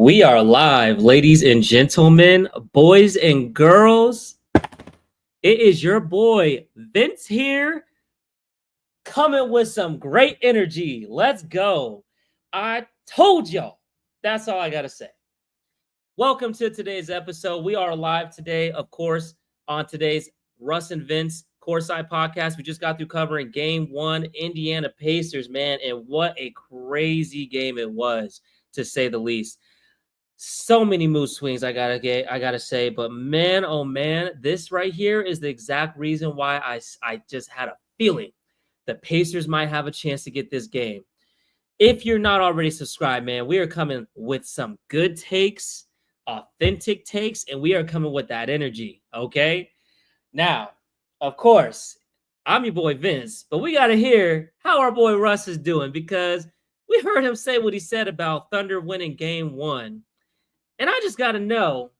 We are live, ladies and gentlemen, boys and girls. It is your boy Vince here, coming with some great energy. Let's go. I told y'all. That's all I got to say. Welcome to today's episode. We are live today, of course, on today's Russ and Vince Courtside podcast. We just got through covering game one, Indiana Pacers, man, and what a crazy game it was, to say the least. So many mood swings I gotta say, but man, oh man, this right here is the exact reason why I just had a feeling the Pacers might have a chance to get this game. If you're not already subscribed, man, we are coming with some good takes, authentic takes, and we are coming with that energy, okay? Now, of course, I'm your boy Vince, but we gotta hear how our boy Russ is doing, because we heard him say what he said about Thunder winning game one. And I just got to know,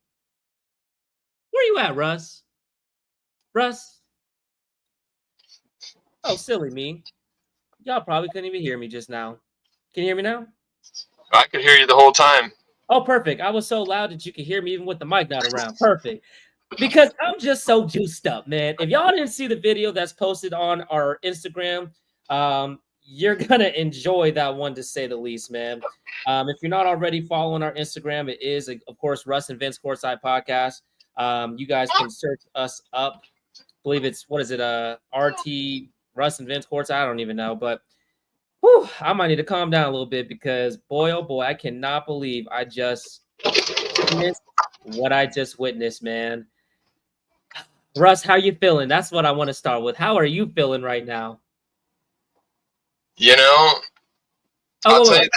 where you at, Russ? Russ? Oh, silly me. Y'all probably couldn't even hear me just now. Can you hear me now? I could hear you the whole time. Oh, perfect. I was so loud that you could hear me even with the mic not around. Perfect. Because I'm just so juiced up, man. If y'all didn't see the video that's posted on our Instagram, you're going to enjoy that one, to say the least, man. If you're not already following our Instagram, it is, of course, Russ and Vince Courtside Podcast. You guys can search us up. I believe it's, RT Russ and Vince Courtside? I don't even know. But I might need to calm down a little bit, because, boy, oh, boy, I cannot believe I just witnessed what I just witnessed, man. Russ, how you feeling? That's what I want to start with. How are you feeling right now? You know, wait.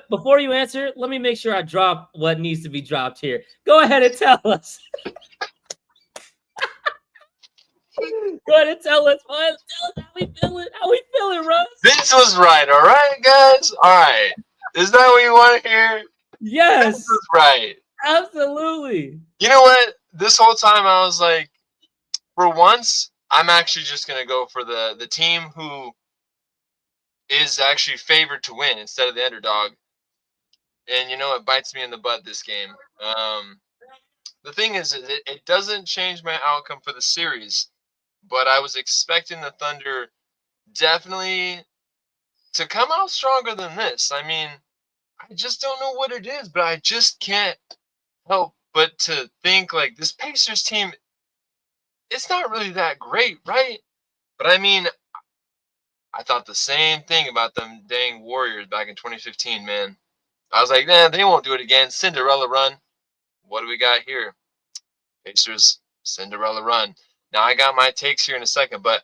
Before you answer, let me make sure I drop what needs to be dropped here. Go ahead and tell us. Go ahead and tell us, man. Tell us how we feeling. How we feeling, Russ? Vince was right, all right, guys? All right. Is that what you want to hear? Yes. Vince was right. Absolutely. You know what? This whole time I was like, for once, I'm actually just going to go for the team who is actually favored to win instead of the underdog. And you know, it bites me in the butt this game. The thing is, it doesn't change my outcome for the series, but I was expecting the Thunder definitely to come out stronger than this. I mean, I just don't know what it is, but I just can't help but to think, like, this Pacers team, it's not really that great, right? But I mean, I thought the same thing about them dang Warriors back in 2015, man. I was like, man, they won't do it again. Cinderella run. What do we got here? Pacers, Cinderella run. Now, I got my takes here in a second, but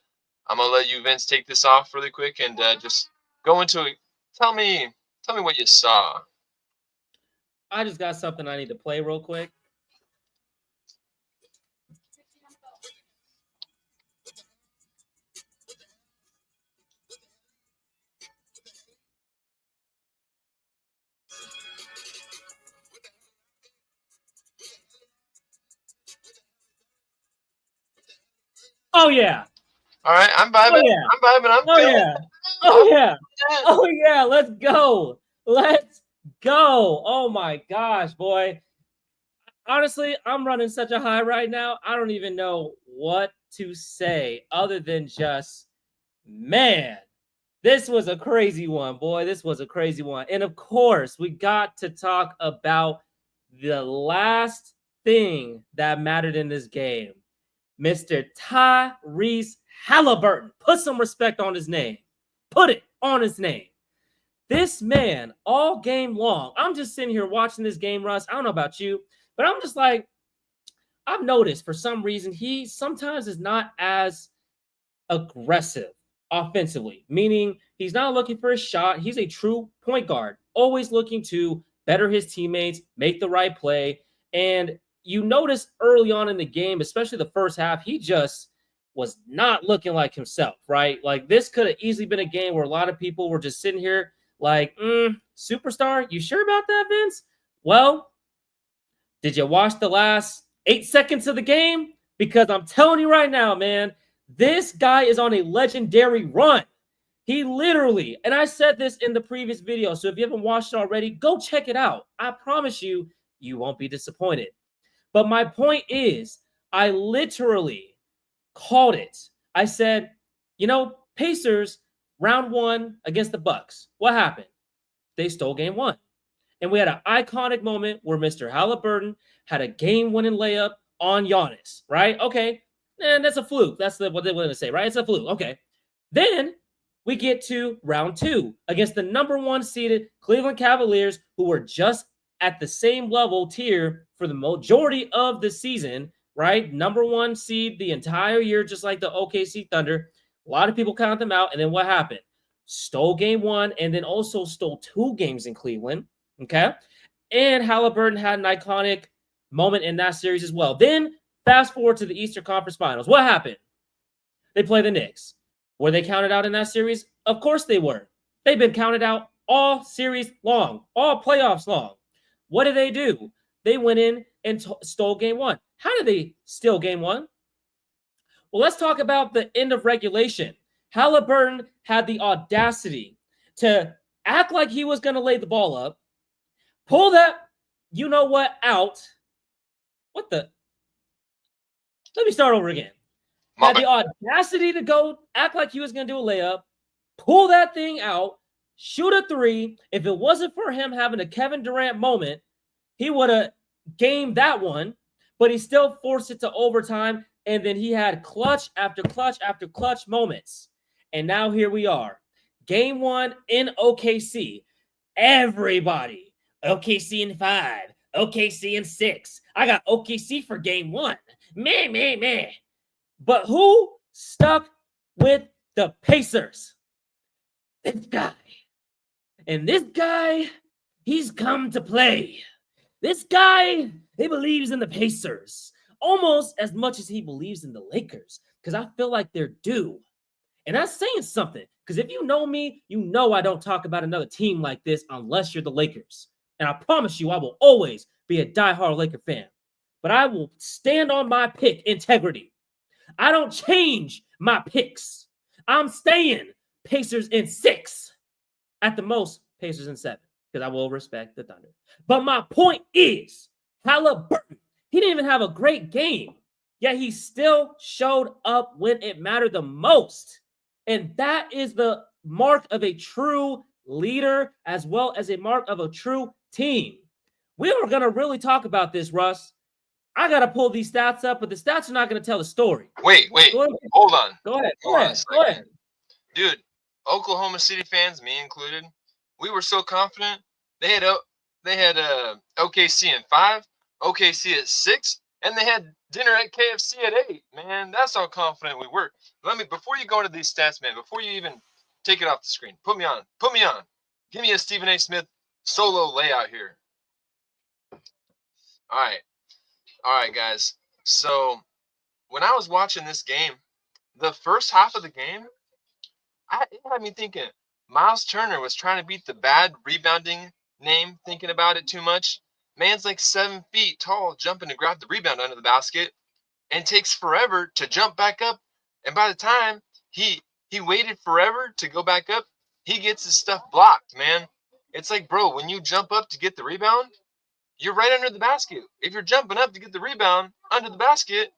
I'm going to let you, Vince, take this off really quick and just go into it. Tell me what you saw. I just got something I need to play real quick. Oh, yeah. All right, I'm vibing. Oh, yeah. I'm vibing. Oh, yeah. Oh, yeah. Oh, yeah. Let's go. Let's go. Oh, my gosh, boy. Honestly, I'm running such a high right now. I don't even know what to say other than just, man, this was a crazy one, boy. This was a crazy one. And, of course, we got to talk about the last thing that mattered in this game. Mr. Tyrese Haliburton. Put some respect on his name. Put it on his name. This man, all game long, I'm just sitting here watching this game, Russ. I don't know about you, but I'm just like, I've noticed for some reason he sometimes is not as aggressive offensively, meaning he's not looking for a shot. He's a true point guard, always looking to better his teammates, make the right play. And you notice early on in the game, especially the first half, he just was not looking like himself, right? Like, this could have easily been a game where a lot of people were just sitting here like, superstar, you sure about that, Vince? Well, did you watch the last 8 seconds of the game? Because I'm telling you right now, man, this guy is on a legendary run. He literally, and I said this in the previous video, so if you haven't watched it already, go check it out. I promise you, you won't be disappointed. But my point is, I literally called it. I said, Pacers round 1 against the Bucks. What happened? They stole game 1. And we had an iconic moment where Mr. Haliburton had a game-winning layup on Giannis, right? Okay, and that's a fluke. That's what they want to say, right? It's a fluke. Okay. Then we get to round 2 against the number 1 seeded Cleveland Cavaliers, who were just at the same level tier for the majority of the season, right? Number 1 seed the entire year, just like the OKC Thunder. A lot of people count them out. And then what happened? Stole game 1 and then also stole 2 games in Cleveland. Okay. And Haliburton had an iconic moment in that series as well. Then fast forward to the Eastern Conference Finals. What happened? They play the Knicks. Were they counted out in that series? Of course they were. They've been counted out all series long, all playoffs long. What did they do? They went in and stole game 1. How did they steal game 1? Well, let's talk about the end of regulation. Haliburton had the audacity to act like he was going to lay the ball up, pull that, out. What the? Let me start over again. Had the audacity to go act like he was going to do a layup, pull that thing out, shoot a 3. If it wasn't for him having a Kevin Durant moment, he would have gamed that one, but he still forced it to overtime, and then he had clutch after clutch after clutch moments. And now here we are. Game 1 in OKC. Everybody. OKC in 5. OKC in 6. I got OKC for game 1. Meh. But who stuck with the Pacers? This guy. And this guy, he's come to play. This guy, he believes in the Pacers almost as much as he believes in the Lakers, because I feel like they're due. And that's saying something, because if you know me, you know I don't talk about another team like this unless you're the Lakers. And I promise you, I will always be a diehard Laker fan. But I will stand on my pick integrity. I don't change my picks. I'm staying Pacers in 6. At the most, Pacers in 7, because I will respect the Thunder. But my point is, Haliburton, he didn't even have a great game, yet he still showed up when it mattered the most. And that is the mark of a true leader, as well as a mark of a true team. We are going to really talk about this, Russ. I got to pull these stats up, but the stats are not going to tell the story. Wait. Hold on. Go ahead. Dude, Oklahoma City fans, me included, we were so confident. They had OKC in 5, OKC at 6, and they had dinner at KFC at 8. Man, that's how confident we were. Before you go into these stats, man, before you even take it off the screen, put me on. Give me a Stephen A. Smith solo layout here. All right, guys. So when I was watching this game, the first half of the game, it had me thinking Miles Turner was trying to beat the bad rebounding name, thinking about it too much. Man's like 7 feet tall, jumping to grab the rebound under the basket, and takes forever to jump back up. And by the time he waited forever to go back up, he gets his stuff blocked, man. It's like, bro, when you jump up to get the rebound, you're right under the basket. If you're jumping up to get the rebound under the basket,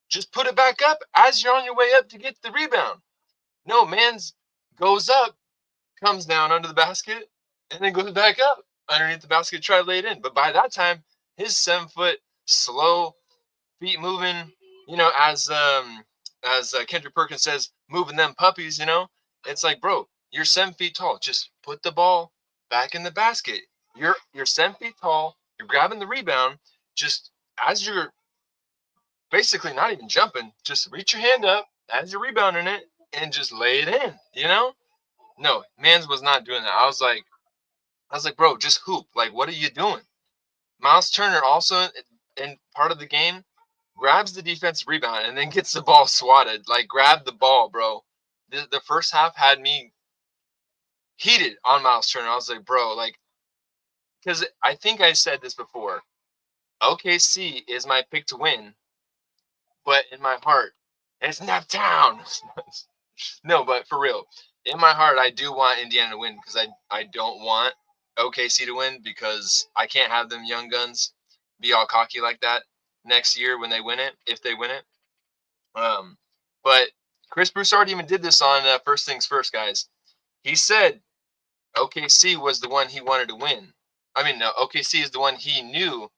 just put it back up as you're on your way up to get the rebound. No, man's goes up, comes down under the basket, and then goes back up underneath the basket to try to lay it in. But by that time, his 7 foot, slow, feet moving, as Kendrick Perkins says, moving them puppies, It's like, bro, you're 7 feet tall. Just put the ball back in the basket. You're 7 feet tall. You're grabbing the rebound. Just as you're basically not even jumping, just reach your hand up as you're rebounding it and just lay it in, No, Mans was not doing that. I was like, bro, just hoop. Like, what are you doing? Miles Turner also, in part of the game, grabs the defensive rebound and then gets the ball swatted. Like, grab the ball, bro. The first half had me heated on Miles Turner. I was like, bro, because I think I said this before. OKC is my pick to win, but in my heart, it's Naptown. No, but for real, in my heart, I do want Indiana to win because I don't want OKC to win because I can't have them young guns be all cocky like that next year when they win it, if they win it. But Chris Broussard even did this on First Things First, guys. He said OKC was the one he wanted to win. I mean, no, OKC is the one he knew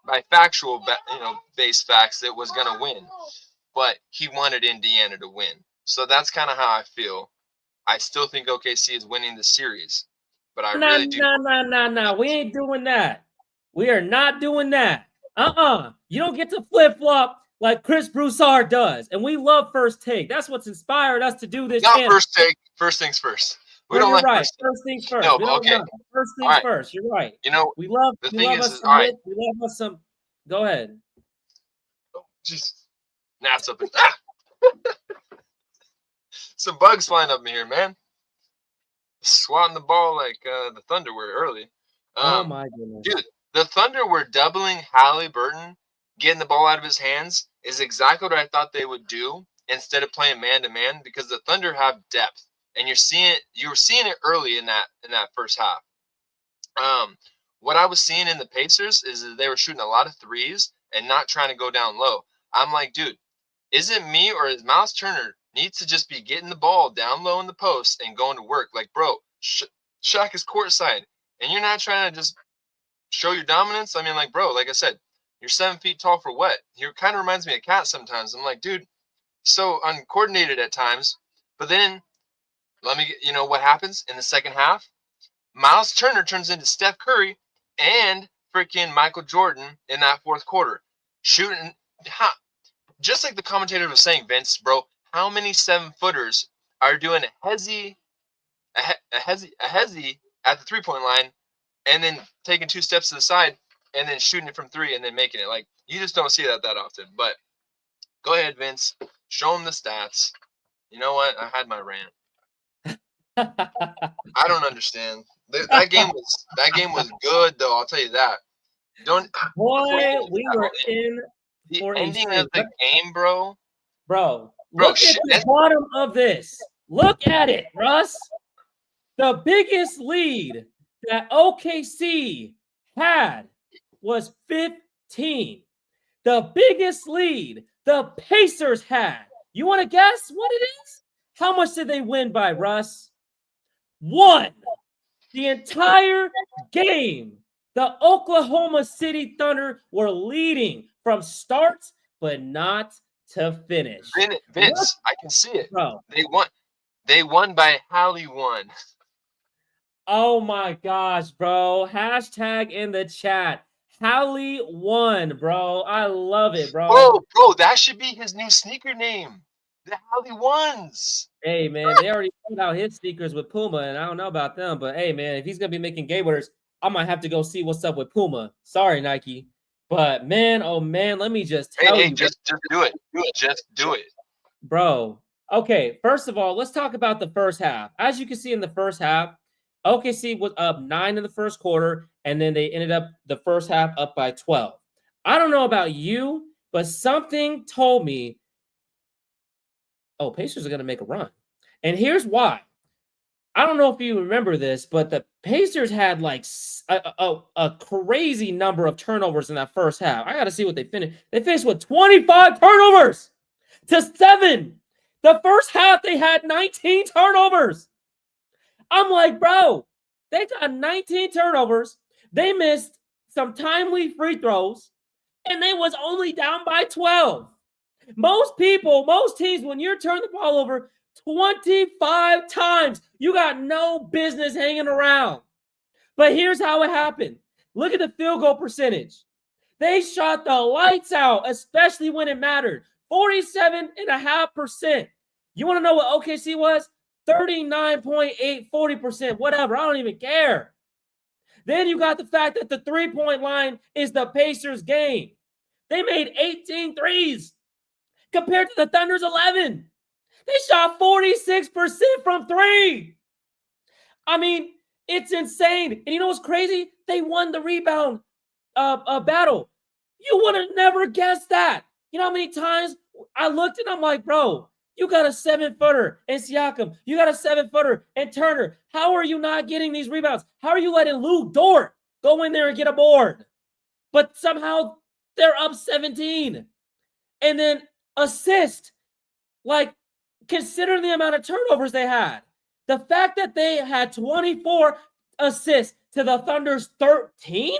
by factual, based facts that was going to win. But he wanted Indiana to win. So that's kind of how I feel. I still think OKC is winning the series. But I really do. No. We ain't doing that. We are not doing that. You don't get to flip-flop like Chris Broussard does. And we love First Take. That's what's inspired us to do this. Not First Take. First Things First. We don't like right. First things first. No, okay. First things right. First. You're right. You know, we love the we thing love is, us some right. We love us some. Go ahead. Oh, jeez. Gnats up in some bugs flying up in here, man. Swatting the ball like the Thunder were early. Oh my goodness, dude! The Thunder were doubling Haliburton, getting the ball out of his hands is exactly what I thought they would do instead of playing man to man because the Thunder have depth. And you were seeing it early in that first half. What I was seeing in the Pacers is that they were shooting a lot of threes and not trying to go down low. I'm like, dude, is it me or is Miles Turner needs to just be getting the ball down low in the post and going to work? Like, bro, Shaq is courtside, and you're not trying to just show your dominance. I mean, like, bro, like I said, you're 7 feet tall for what? He kind of reminds me of Cat sometimes. I'm like, dude, so uncoordinated at times, but then. Let me, what happens in the second half? Miles Turner turns into Steph Curry and freaking Michael Jordan in that fourth quarter. Shooting, just like the commentator was saying, Vince, bro, how many 7-footers are doing a hezzy at the 3-point line and then taking 2 steps to the side and then shooting it from 3 and then making it? Like, you just don't see that often. But go ahead, Vince. Show them the stats. You know what? I had my rant. I don't understand. That game was good though. I'll tell you that. We were in the ending of the game, bro. Look at the bottom of this. Look at it, Russ. The biggest lead that OKC had was 15. The biggest lead the Pacers had. You want to guess what it is? How much did they win by, Russ? 1. The entire game, the Oklahoma City Thunder were leading from start, but not to finish. Vince, I can see it. Bro. They won by Hallie won. Oh my gosh, bro. Hashtag in the chat. Hallie won, bro. I love it, bro. Bro, that should be his new sneaker name. The Hallie ones. Hey, man, they already put out his sneakers with Puma, and I don't know about them, but hey, man, if he's going to be making gay wears, I might have to go see what's up with Puma. Sorry, Nike. But, man, oh, man, let me just tell you. Just do it. Just do it. Bro, okay, first of all, let's talk about the first half. As you can see in the first half, OKC was up 9 in the first quarter, and then they ended up the first half up by 12. I don't know about you, but something told me, oh, Pacers are going to make a run. And here's why. I don't know if you remember this, but the Pacers had like a crazy number of turnovers in that first half. I got to see what they finished. They finished with 25 turnovers to 7. The first half, they had 19 turnovers. I'm like, bro, they got 19 turnovers. They missed some timely free throws, and they was only down by 12. Most teams, when you're turning the ball over 25 times, you got no business hanging around. But here's how it happened. Look at the field goal percentage. They shot the lights out, especially when it mattered. 47.5%. You want to know what OKC was? 39.8, 40%, whatever. I don't even care. Then you got the fact that the 3-point line is the Pacers' game. They made 18 threes compared to the Thunder's 11. They shot 46% from 3. I mean, it's insane. And you know what's crazy? They won the rebound battle. You would have never guessed that. You know how many times I looked and I'm like, bro, You got a 7-footer in Siakam. You got a 7-footer in Turner. How are you not getting these rebounds? How are you letting Lou Dort go in there and get a board? But somehow they're up 17. And then assist. Like, consider the amount of turnovers they had. The fact that they had 24 assists to the Thunder's 13?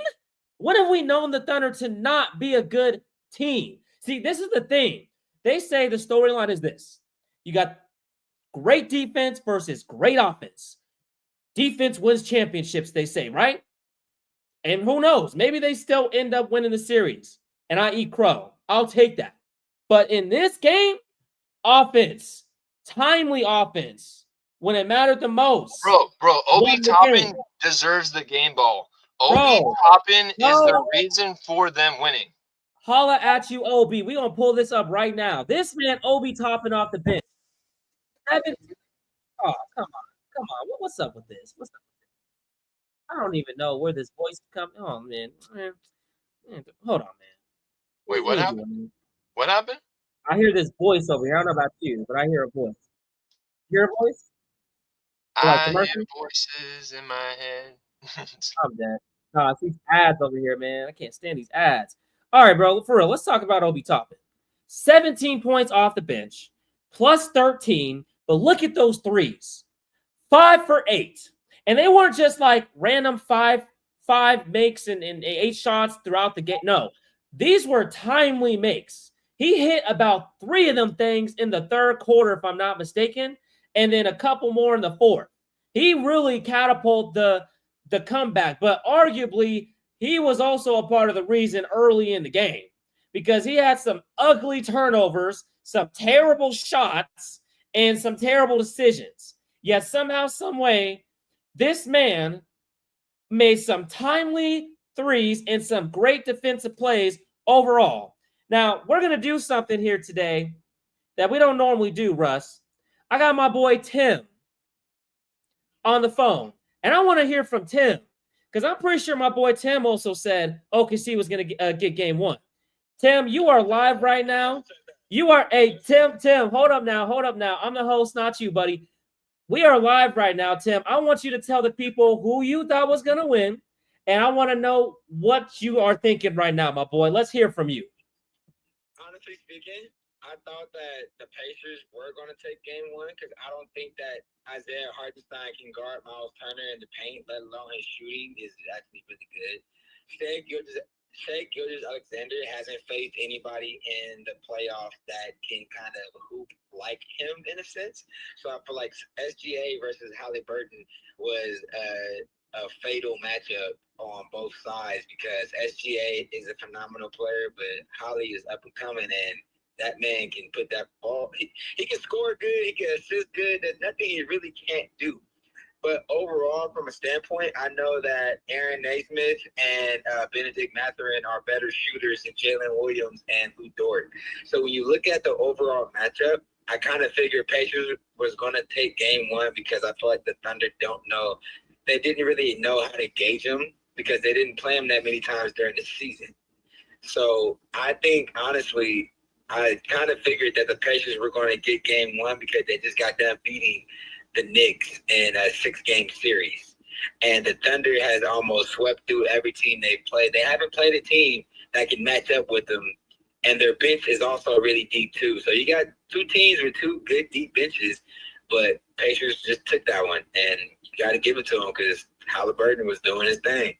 When have we known the Thunder to not be a good team? See, this is the thing. They say the storyline is this. You got great defense versus great offense. Defense wins championships, they say, right? And who knows? Maybe they still end up winning the series. And I eat crow. I'll take that. But in this game, offense, timely offense, when it mattered the most. Bro, Obi Toppin deserves the game ball. Obi Toppin is the reason for them winning. Holla at you, Obi. We're going to pull this up right now. This man, Obi Toppin off the bench. Oh, come on. What's up with this? I don't even know where this voice comes. Oh, man. Hold on, man. Wait, what happened? What happened? I hear this voice over here. I don't know about you, but I hear a voice. You hear a voice? I hear voices in my head. I'm dead. No, it's these ads over here, man. I can't stand these ads. All right, bro. For real, let's talk about Obi Toppin. 17 points off the bench, plus 13. But look at those threes. 5 for 8. And they weren't just like random five makes and 8 shots throughout the game. No, these were timely makes. He hit about 3 of them things in the third quarter, if I'm not mistaken, and then a couple more in the fourth. He really catapulted the comeback, but arguably he was also a part of the reason early in the game because he had some ugly turnovers, some terrible shots, and some terrible decisions. Yet somehow, some way, this man made some timely threes and some great defensive plays overall. Now, we're going to do something here today that we don't normally do, Russ. I got my boy Tim on the phone, and I want to hear from Tim because I'm pretty sure my boy Tim also said OKC was going to get game 1. Tim, you are live right now. Tim, hold up now. I'm the host, not you, buddy. We are live right now, Tim. I want you to tell the people who you thought was going to win, and I want to know what you are thinking right now, my boy. Let's hear from you. Honestly speaking, I thought that the Pacers were going to take game 1 because I don't think that Isaiah Hartenstein can guard Miles Turner in the paint, let alone his shooting is actually really good. Shai Gilgeous-Alexander hasn't faced anybody in the playoffs that can kind of hoop like him in a sense. So I feel like SGA versus Haliburton was a fatal matchup on both sides because SGA is a phenomenal player, but Holly is up and coming, and that man can put that ball. He can score good. He can assist good. There's nothing he really can't do. But overall, from a standpoint, I know that Aaron Naismith and Benedict Mathurin are better shooters than Jalen Williams and Lou Dort. So when you look at the overall matchup, I kind of figured Pacers was going to take game 1 because I feel like the Thunder don't know. They didn't really know how to gauge him because they didn't play him that many times during the season. So I think, honestly, I kind of figured that the Pacers were going to get game 1 because they just got done beating the Knicks in a 6-game series. And the Thunder has almost swept through every team they played. They haven't played a team that can match up with them. And their bench is also really deep, too. So you got 2 teams with 2 good, deep benches. But Pacers just took that one. And you got to give it to them because Haliburton was doing his thing.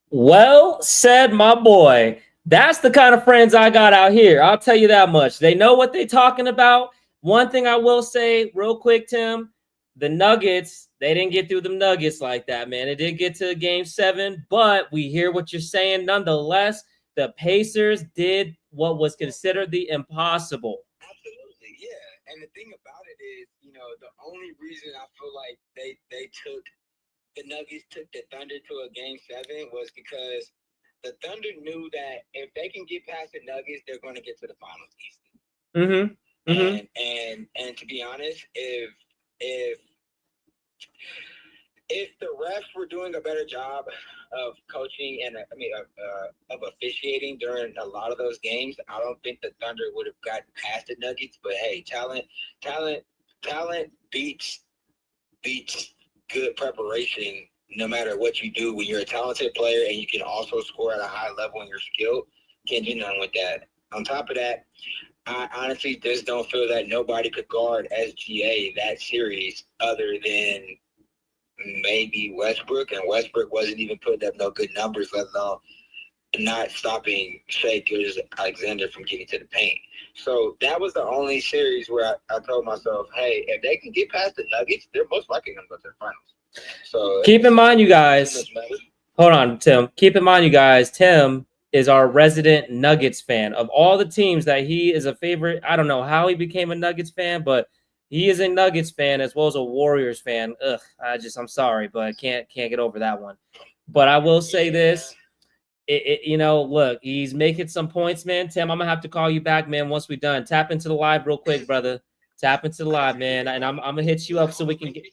Well said, my boy. That's the kind of friends I got out here. I'll tell you that much. They know what they're talking about. One thing I will say real quick, Tim, the Nuggets, they didn't get through the Nuggets like that, man. It did get to game 7, but we hear what you're saying. Nonetheless, the Pacers did what was considered the impossible. Absolutely, yeah. And the thing about it is, the only reason I feel like the Nuggets took the Thunder to a game 7 was because the Thunder knew that if they can get past the Nuggets, they're going to get to the finals easily. And to be honest, if if the refs were doing a better job of coaching and of officiating during a lot of those games, I don't think the Thunder would have gotten past the Nuggets. But hey, talent beats good preparation. No matter what you do, when you're a talented player and you can also score at a high level and you're skilled, can't do nothing with that. On top of that, I honestly just don't feel that nobody could guard SGA that series other than maybe Westbrook, and Westbrook wasn't even putting up no good numbers, let alone not stopping Shai Gilgeous-Alexander from getting to the paint. So that was the only series where I told myself, hey, if they can get past the Nuggets, they're most likely going to go to the finals. So keep in mind, you guys, hold on, Tim. Keep in mind, you guys, Tim is our resident Nuggets fan. Of all the teams that he is a favorite, I don't know how he became a Nuggets fan, but he is a Nuggets fan as well as a Warriors fan. I'm sorry, but can't get over that one. But I will say this. Look, he's making some points, man. Tim, I'm gonna have to call you back, man, once we're done. Tap into the live real quick, brother. Tap into the live, man. And I'm gonna hit you up so we can get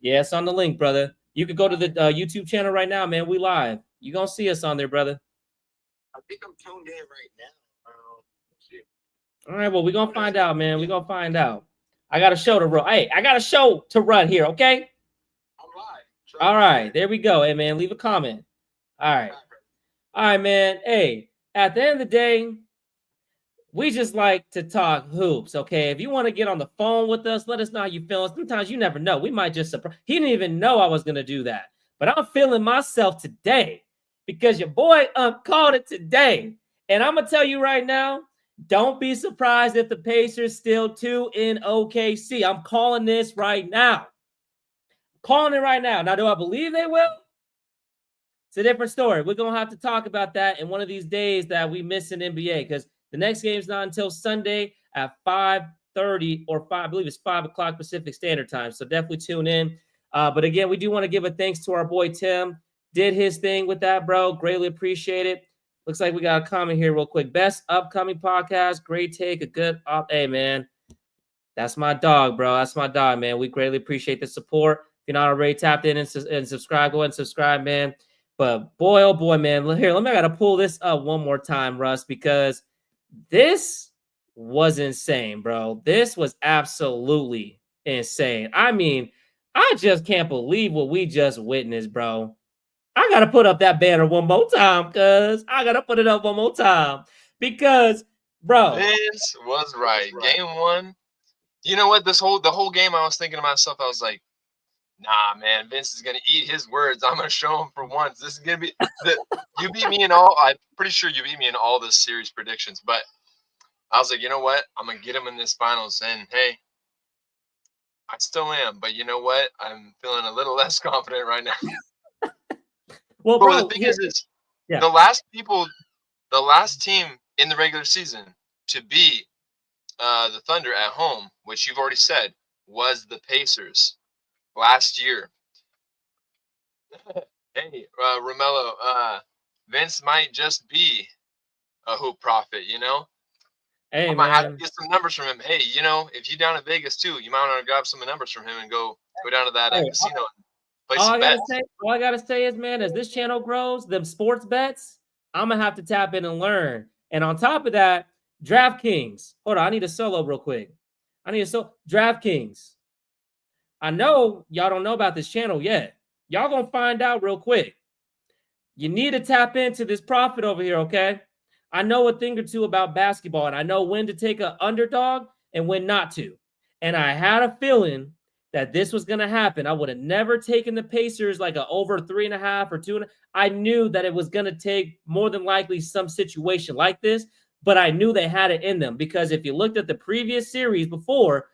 Yeah, it's on the link, brother. You could go to the YouTube channel right now, man. We live. You gonna see us on there, brother. I think I'm tuned in right now. All right, well, we're gonna find out, man. We're gonna find out. I got a show to run. Hey, I got a show to run here, okay? I'm live. All right, there we go. Hey, man, leave a comment. All right, man. Hey, at the end of the day, we just like to talk hoops, okay? If you want to get on the phone with us, let us know how you feeling. Sometimes you never know. We might just surprise. He didn't even know I was going to do that. But I'm feeling myself today because your boy called it today. And I'm going to tell you right now, don't be surprised if the Pacers still 2 in OKC. I'm calling this right now. Calling it right now. Now, do I believe they will? It's a different story. We're going to have to talk about that in one of these days that we miss in NBA because the next game is not until Sunday at 5:30 or 5. I believe it's 5 o'clock Pacific Standard Time. So definitely tune in. But again, we do want to give a thanks to our boy Tim. Did his thing with that, bro. Greatly appreciate it. Looks like we got a comment here real quick. Best upcoming podcast. Great take. A good up. Hey, man. That's my dog, bro. That's my dog, man. We greatly appreciate the support. If you're not already tapped in and subscribe, go ahead and subscribe, man. But boy, oh boy, man. Here, I got to pull this up one more time, Russ, because this was insane, bro. This was absolutely insane. I mean, I just can't believe what we just witnessed, bro. I got to put up that banner one more time, cuz. I got to put it up one more time because, bro. This was right. Game 1. You know what? The whole game, I was thinking to myself, I was like, nah, man, Vince is going to eat his words. I'm going to show him for once. This is going to be you beat me in all. I'm pretty sure you beat me in all the series predictions. But I was like, you know what? I'm going to get him in this finals. And, hey, I still am. But you know what? I'm feeling a little less confident right now. Well, bro, the thing is the last team in the regular season to beat the Thunder at home, which you've already said, was the Pacers last year. Hey, Romello, Vince might just be a hoop prophet, you know? Hey, I might have to get some numbers from him. Hey, you know, if you're down in Vegas too, you might want to grab some numbers from him and go down to that casino and play some bets. All I gotta say is, man, as this channel grows, them sports bets, I'm gonna have to tap in and learn. And on top of that, DraftKings. Hold on, I need a solo real quick. DraftKings. I know y'all don't know about this channel yet. Y'all gonna find out real quick. You need to tap into this profit over here, okay? I know a thing or two about basketball, and I know when to take an underdog and when not to. And I had a feeling that this was going to happen. I would have never taken the Pacers like a over 3.5 or 2. I knew that it was going to take more than likely some situation like this, but I knew they had it in them because if you looked at the previous series before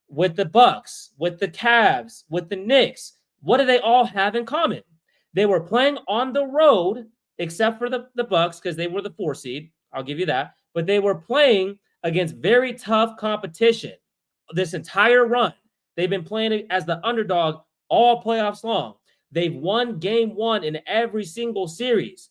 with the Bucks, with the Cavs, with the Knicks, what do they all have in common? They were playing on the road, except for the Bucks because they were the 4 seed. I'll give you that. But they were playing against very tough competition this entire run. They've been playing as the underdog all playoffs long. They've won game 1 in every single series.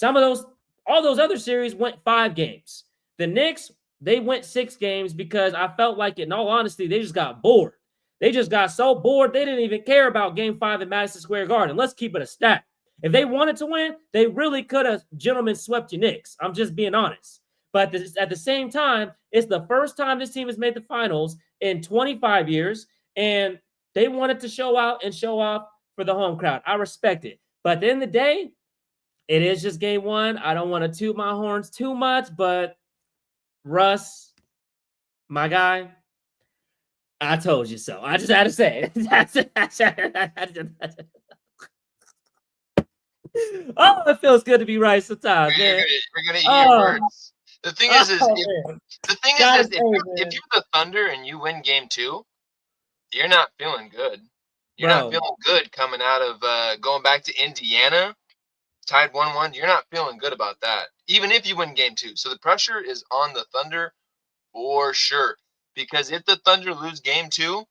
All those other series went 5 games. The Knicks, they went 6 games because I felt like, in all honesty, they just got bored. They just got so bored they didn't even care about Game 5 in Madison Square Garden. Let's keep it a stat. If they wanted to win, they really could have gentlemen swept your Knicks. I'm just being honest. But at the same time, it's the first time this team has made the finals in 25 years, and they wanted to show out and show off for the home crowd. I respect it. But at the end of the day, it is just game one. I don't want to toot my horns too much, but Russ, my guy, I told you so. I just had to say it. Oh, it feels good to be right sometimes, man. We're gonna eat your words. The thing is if you're the Thunder and you win game 2, you're not feeling good. You're not feeling good coming out of going back to Indiana, tied 1-1. You're not feeling good about that, even if you win game 2. So the pressure is on the Thunder for sure. Because if the Thunder lose game 2,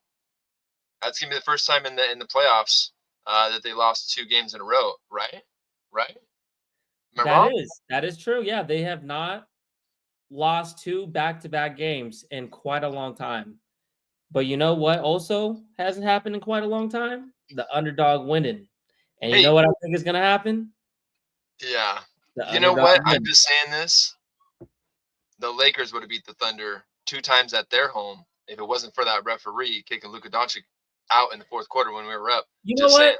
that's gonna be the first time in the playoffs that they lost 2 games in a row, right? Right? That is true. Yeah, they have not lost 2 back-to-back games in quite a long time. But you know what also hasn't happened in quite a long time? The underdog winning. And you know what I think is going to happen? Yeah. You know what? I'm just saying this. The Lakers would have beat the Thunder 2 times at their home if it wasn't for that referee kicking Luka Doncic out in the fourth quarter when we were up. You know what?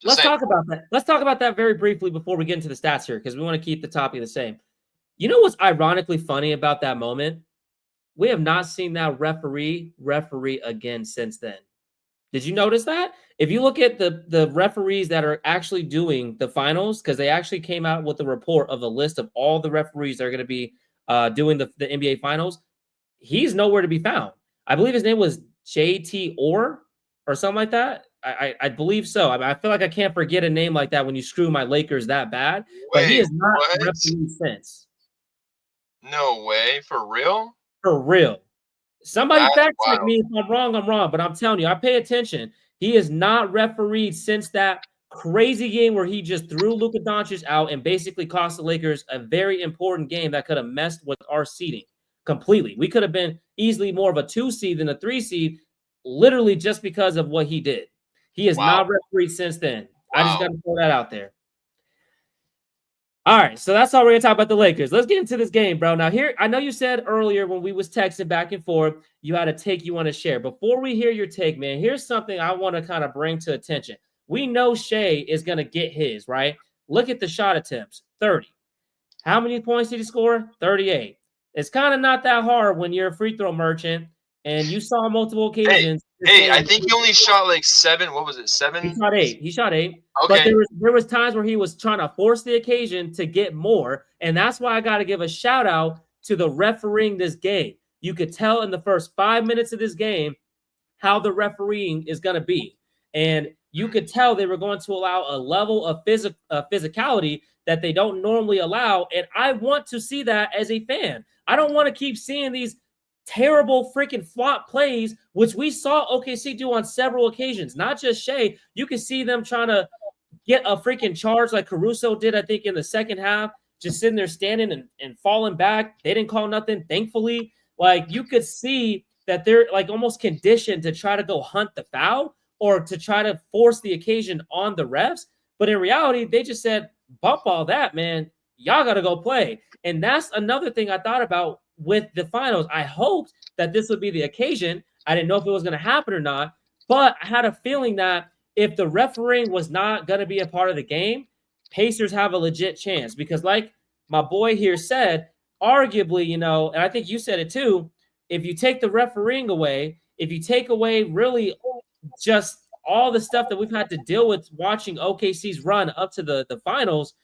Let's talk about that. Let's talk about that very briefly before we get into the stats here, because we want to keep the topic the same. You know what's ironically funny about that moment? We have not seen that referee again since then. Did you notice that? If you look at the referees that are actually doing the finals, because they actually came out with a report of a list of all the referees that are going to be doing the NBA finals, he's nowhere to be found. I believe his name was JT Orr or something like that. I believe so. I mean, I feel like I can't forget a name like that when you screw my Lakers that bad. But he is not refereed since. No way. For real? For real. Somebody fact check me if I'm wrong, but I'm telling you, I pay attention. He is not refereed since that crazy game where he just threw Luka Doncic out and basically cost the Lakers a very important game that could have messed with our seeding completely. We could have been easily more of a 2 seed than a 3 seed, literally just because of what he did. He is not refereed since then. I just got to throw that out there. All right, so that's all we're going to talk about the Lakers. Let's get into this game, bro. Now, here, I know you said earlier when we was texting back and forth, you had a take you want to share. Before we hear your take, man, here's something I want to kind of bring to attention. We know Shai is going to get his, right? Look at the shot attempts, 30. How many points did he score? 38. It's kind of not that hard when you're a free throw merchant and you saw multiple occasions. Hey, I think he only shot like 7. What was it? 7? He shot 8. Okay. But there was times where he was trying to force the occasion to get more. And that's why I got to give a shout out to the refereeing this game. You could tell in the first 5 minutes of this game how the refereeing is going to be. And you could tell they were going to allow a level of physicality that they don't normally allow. And I want to see that as a fan. I don't want to keep seeing these terrible freaking flop plays, which we saw OKC do on several occasions, not just Shai. You can see them trying to get a freaking charge like Caruso did, I think, in the second half, just sitting there standing and falling back. They didn't call nothing, thankfully. Like, you could see that they're like almost conditioned to try to go hunt the foul or to try to force the occasion on the refs. But in reality, they just said, bump all that, man. Y'all got to go play. And that's another thing I thought about with the finals. I hoped that this would be the occasion. I didn't know if it was going to happen or not, but I had a feeling that if the refereeing was not going to be a part of the game, Pacers have a legit chance because like my boy here said, arguably, you know, and I think you said it too, if you take the refereeing away, if you take away really just all the stuff that we've had to deal with watching OKC's run up to the finals,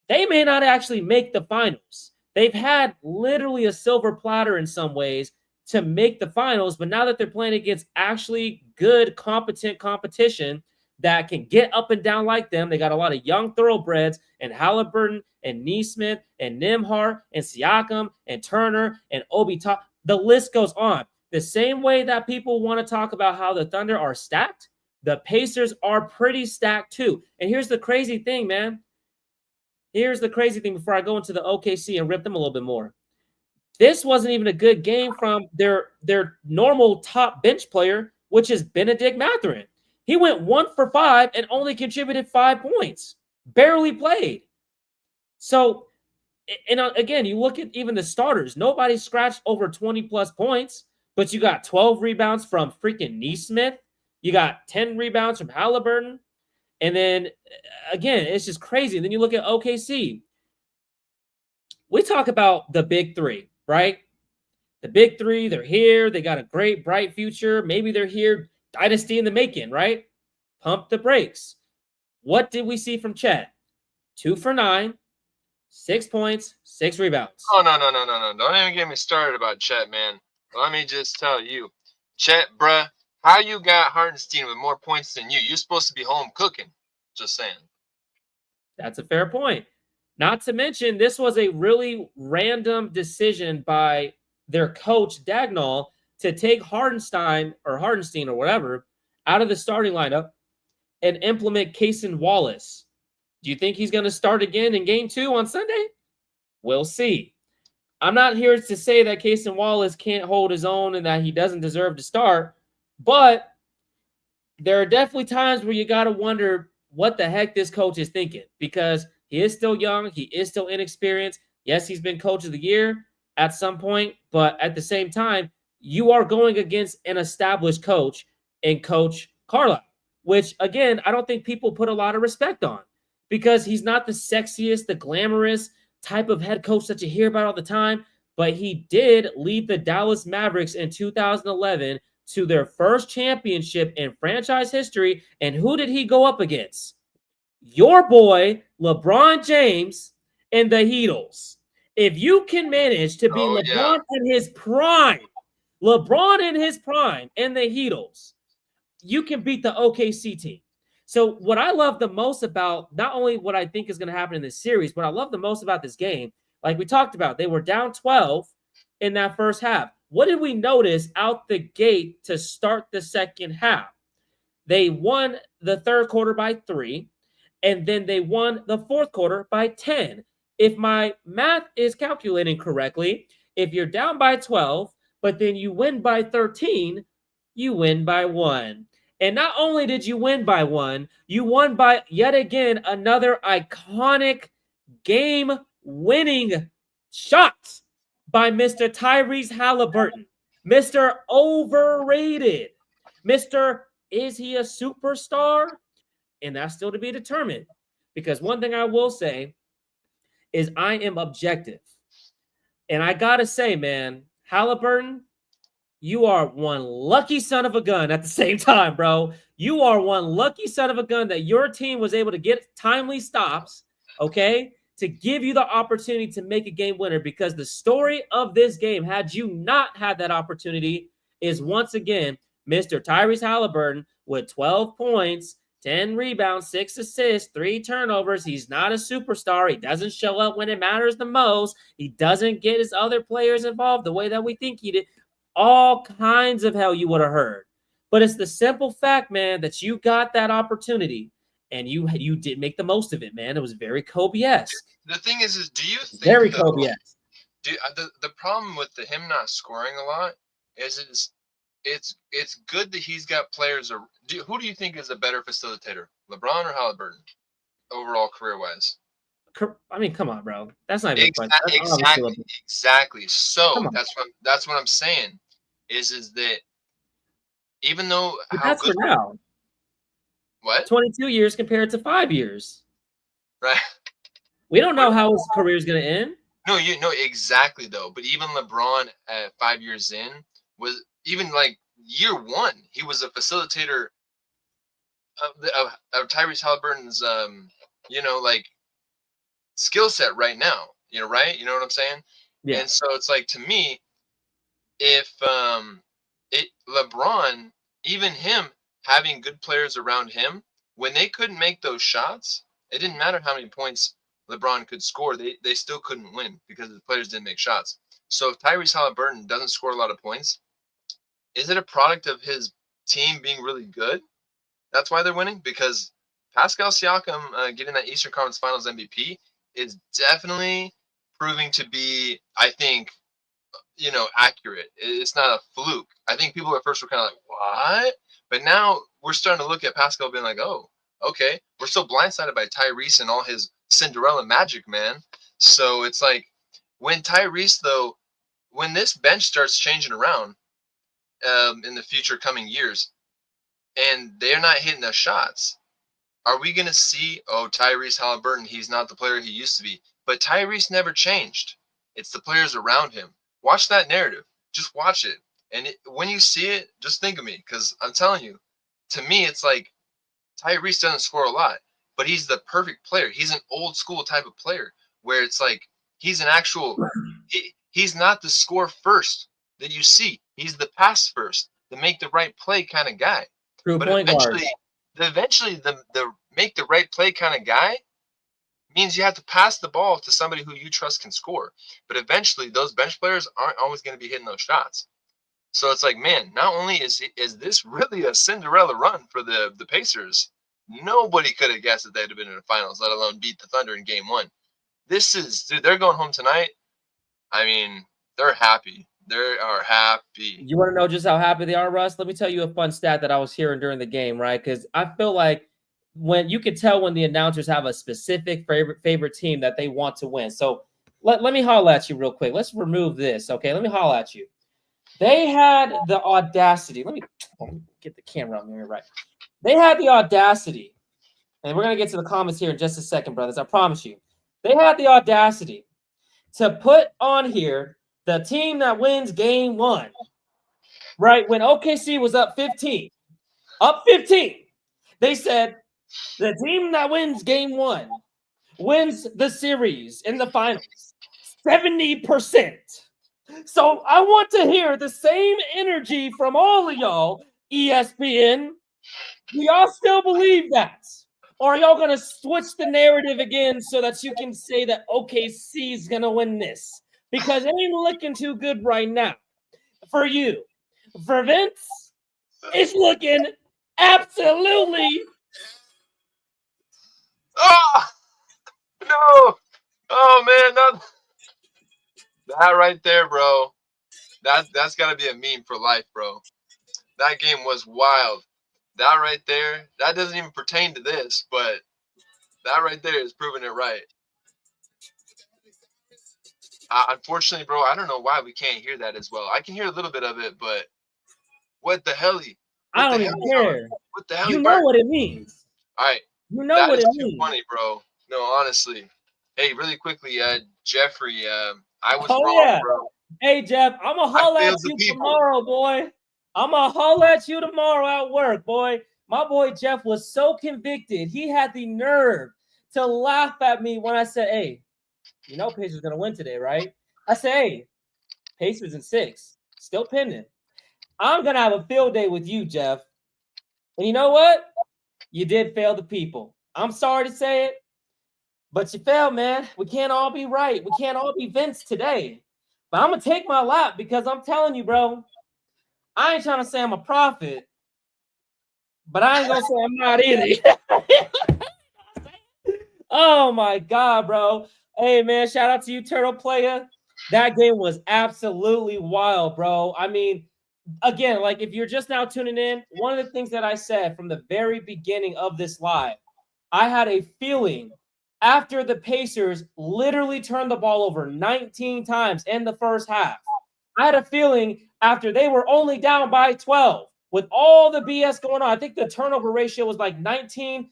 they may not actually make the finals. They've had literally a silver platter in some ways to make the finals, but now that they're playing against actually good, competent competition that can get up and down like them, they got a lot of young thoroughbreds and Haliburton and Neesmith and Nembhard and Siakam and Turner and Obi Toppin. The list goes on. The same way that people want to talk about how the Thunder are stacked, the Pacers are pretty stacked too. And here's the crazy thing, man. Here's the crazy thing before I go into the OKC and rip them a little bit more. This wasn't even a good game from their normal top bench player, which is Benedict Mathurin. He went 1 for 5 and only contributed 5 points. Barely played. So, and again, you look at even the starters. Nobody scratched over 20-plus points, but you got 12 rebounds from freaking Neesmith. You got 10 rebounds from Haliburton. And then, again, it's just crazy. And then you look at OKC. We talk about the big three, right? The big three, they're here. They got a great, bright future. Maybe they're here, dynasty in the making, right? Pump the brakes. What did we see from Chet? 2 for 9, 6 points, 6 rebounds. Oh, no. Don't even get me started about Chet, man. Let me just tell you. Chet, bruh, how you got Hartenstein with more points than you? You're supposed to be home cooking. Just saying. That's a fair point. Not to mention, this was a really random decision by their coach, Dagnall, to take Hartenstein or whatever out of the starting lineup and implement Cason Wallace. Do you think he's going to start again in game 2 on Sunday? We'll see. I'm not here to say that Cason Wallace can't hold his own and that he doesn't deserve to start, but there are definitely times where you got to wonder what the heck this coach is thinking, because he is still young. He is still inexperienced. Yes, he's been coach of the year at some point, but at the same time, you are going against an established coach in Coach Carlisle, which, again, I don't think people put a lot of respect on, because he's not the sexiest, the glamorous type of head coach that you hear about all the time, but he did lead the Dallas Mavericks in 2011 to their first championship in franchise history. And who did he go up against? Your boy, LeBron James and the Heatles. If you can manage to be LeBron in his prime and the Heatles, you can beat the OKC team. So what I love the most about not only what I think is going to happen in this series, but I love the most about this game, like we talked about, they were down 12 in that first half. What did we notice out the gate to start the second half? They won the third quarter by 3, and then they won the fourth quarter by 10. If my math is calculating correctly, if you're down by 12, but then you win by 13, you win by 1. And not only did you win by 1, you won by yet again another iconic game-winning shot by Mr. Tyrese Haliburton. Mr. Overrated. Mr. Is he a superstar? And that's still to be determined. Because one thing I will say is I am objective. And I got to say, man, Haliburton, you are one lucky son of a gun at the same time, bro. You are one lucky son of a gun that your team was able to get timely stops, okay, to give you the opportunity to make a game winner, because the story of this game, had you not had that opportunity, is once again Mr. Tyrese Haliburton with 12 points, 10 rebounds, 6 assists, 3 turnovers. He's not a superstar. He doesn't show up when it matters the most. He doesn't get his other players involved the way that we think he did. All kinds of hell you would have heard. But it's the simple fact, man, that you got that opportunity. And you did make the most of it, man. It was very Kobe-esque. The thing is do you think very Kobe-esque? The problem with him not scoring a lot is it's good that he's got players. Who do you think is a better facilitator, LeBron or Haliburton, overall career-wise? I mean, come on, bro. That's not even exactly. So that's what I'm saying. Is that even though that's for now. What? 22 years compared to 5 years. Right. We don't know how his career is going to end. No, you know exactly though. But even LeBron at 5 years in was even like year 1, he was a facilitator of Tyrese Haliburton's like skill set right now. Right? You know what I'm saying? Yeah. And so it's like, to me, if LeBron, even him having good players around him, when they couldn't make those shots, it didn't matter how many points LeBron could score. They still couldn't win because the players didn't make shots. So if Tyrese Haliburton doesn't score a lot of points, is it a product of his team being really good? That's why they're winning? Because Pascal Siakam getting that Eastern Conference Finals MVP is definitely proving to be, I think, accurate. It's not a fluke. I think people at first were kind of like, what? But now we're starting to look at Pascal being like, oh, okay. We're so blindsided by Tyrese and all his Cinderella magic, man. So it's like when Tyrese, though, when this bench starts changing around in the future coming years and they're not hitting their shots, are we going to see, Tyrese Haliburton, he's not the player he used to be. But Tyrese never changed. It's the players around him. Watch that narrative. Just watch it. And when you see it, just think of me. Because I'm telling you, to me, it's like Tyrese doesn't score a lot. But he's the perfect player. He's an old school type of player. Where it's like he's an actual – he's not the score first that you see. He's the pass first, the make the right play kind of guy. True But point guard. eventually the make the right play kind of guy means you have to pass the ball to somebody who you trust can score. But eventually those bench players aren't always going to be hitting those shots. So it's like, man, not only is this really a Cinderella run for the Pacers, nobody could have guessed that they'd have been in the finals, let alone beat the Thunder in game 1. This is, dude, they're going home tonight. I mean, they're happy. They are happy. You want to know just how happy they are, Russ? Let me tell you a fun stat that I was hearing during the game, right? Because I feel like when you can tell when the announcers have a specific favorite team that they want to win. So let me holler at you real quick. Let's remove this, okay? Let me holler at you. They had the audacity. Let me get the camera on here right. They had the audacity, and we're going to get to the comments here in just a second, brothers. I promise you. They had the audacity to put on here the team that wins game 1, right? When OKC was up 15, they said the team that wins game 1 wins the series in the finals 70%. So I want to hear the same energy from all of y'all, ESPN. Do y'all still believe that? Or are y'all going to switch the narrative again so that you can say that OKC is going to win this? Because it ain't looking too good right now for you. For Vince, it's looking absolutely. Oh, no. Oh, man. That right there, bro. That's got to be a meme for life, bro. That game was wild. That right there, that doesn't even pertain to this, but that right there is proving it right. Unfortunately, bro, I don't know why we can't hear that as well. I can hear a little bit of it, but what the hell? I don't even care. What the hell? You know what it means. All right. You know what it means. Too funny, bro. No, honestly. Hey, really quickly, Jeffrey, I was wrong, yeah. bro. Hey, Jeff, I'm going to holler at you tomorrow, boy. I'm going to holler at you tomorrow at work, boy. My boy Jeff was so convicted. He had the nerve to laugh at me when I said, hey, you know Pacers going to win today, right? I said, hey, Pacers in 6. Still pending. I'm going to have a field day with you, Jeff. And you know what? You did fail the people. I'm sorry to say it, but you failed, man. We can't all be right. We can't all be Vince today. But I'm going to take my lap because I'm telling you, bro, I ain't trying to say I'm a prophet, but I ain't going to say I'm not either. Oh, my God, bro. Hey, man, shout out to you, Turtle Player. That game was absolutely wild, bro. I mean, again, like if you're just now tuning in, one of the things that I said from the very beginning of this live, I had a feeling after the Pacers literally turned the ball over 19 times in the first half. I had a feeling after they were only down by 12 with all the BS going on. I think the turnover ratio was like 19-3.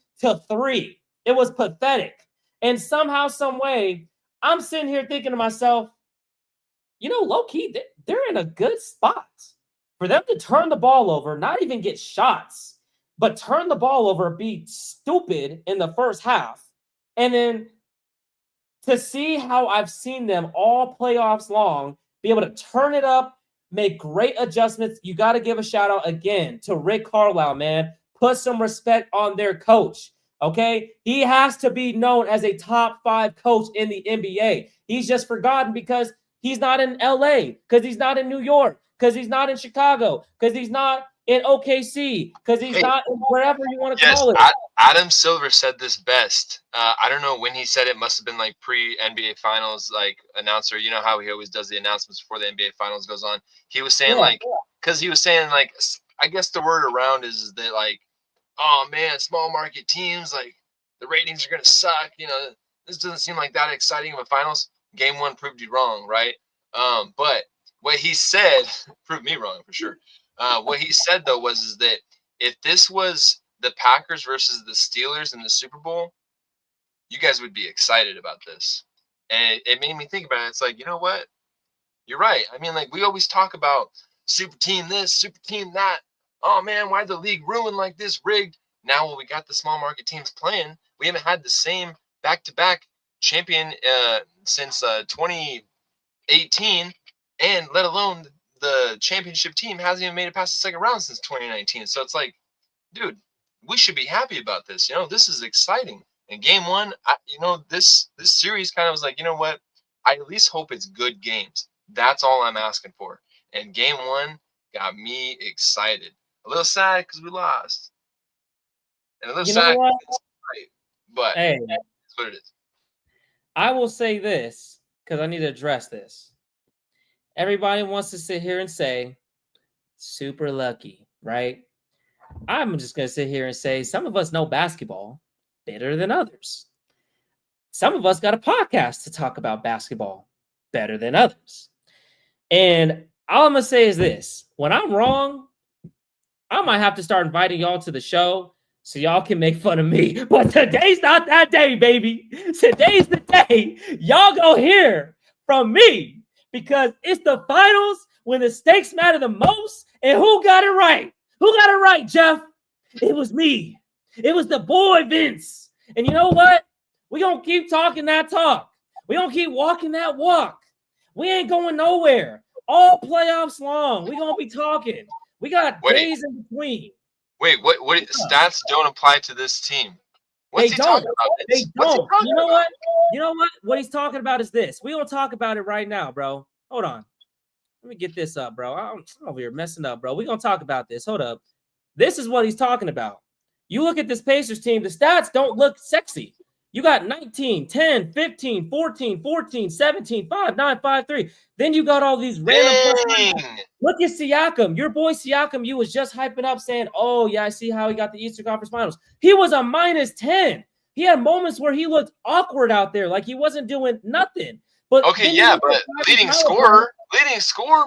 It was pathetic. And somehow, some way, I'm sitting here thinking to myself, you know, low-key, they're in a good spot. For them to turn the ball over, not even get shots, but turn the ball over, be stupid in the first half. And then to see how I've seen them all playoffs long, be able to turn it up, make great adjustments. You got to give a shout out again to Rick Carlisle, man. Put some respect on their coach, okay? He has to be known as a top 5 coach in the NBA. He's just forgotten because he's not in LA, because he's not in New York, because he's not in Chicago, because he's not in OKC, because he's not in wherever you want to call it. Adam Silver said this best. I don't know when he said it. Must have been like pre-NBA Finals, like announcer. You know how he always does the announcements before the NBA Finals goes on. He was saying because he was saying like, I guess the word around is that like, oh man, small market teams, like the ratings are gonna suck. This doesn't seem like that exciting of a finals. Game 1 proved you wrong, right? But what he said proved me wrong for sure. What he said though is that if this was the Packers versus the Steelers in the Super Bowl, you guys would be excited about this. And it made me think about it. It's like, you know what? You're right. I mean, like we always talk about super team this, super team that. Oh man, why the league ruined like this, rigged? Now when we got the small market teams playing, we haven't had the same back-to-back champion since 2018, and let alone the championship team hasn't even made it past the second round since 2019. So it's like, dude, we should be happy about this. This is exciting. And game 1, this series kind of was like, you know what? I at least hope it's good games. That's all I'm asking for. And game 1 got me excited. A little sad because we lost. And a little sad because it's right. But hey, that's what it is. I will say this because I need to address this. Everybody wants to sit here and say, super lucky, right? I'm just going to sit here and say some of us know basketball better than others. Some of us got a podcast to talk about basketball better than others. And all I'm going to say is this. When I'm wrong, I might have to start inviting y'all to the show so y'all can make fun of me. But today's not that day, baby. Today's the day y'all go hear from me because it's the finals when the stakes matter the most. And who got it right? Who got it right, Jeff? It was me. It was the boy, Vince. And you know what? We're going to keep talking that talk. We're going to keep walking that walk. We ain't going nowhere. All playoffs long. We're going to be talking. We got days in between. Wait, what stats don't apply to this team? What's he talking about? They don't. You know what? You know what? What he's talking about is this. We're going to talk about it right now, bro. Hold on. Let me get this up, bro. I'm over here messing up, bro. We're going to talk about this. Hold up. This is what he's talking about. You look at this Pacers team, the stats don't look sexy. You got 19, 10, 15, 14, 14, 17, 5, 9, 5, 3. Then you got all these random. Look at Siakam. Your boy Siakam, you was just hyping up saying, oh, yeah, I see how he got the Eastern Conference Finals. He was a -10. He had moments where he looked awkward out there, like he wasn't doing nothing. But okay, yeah, but leading scorer,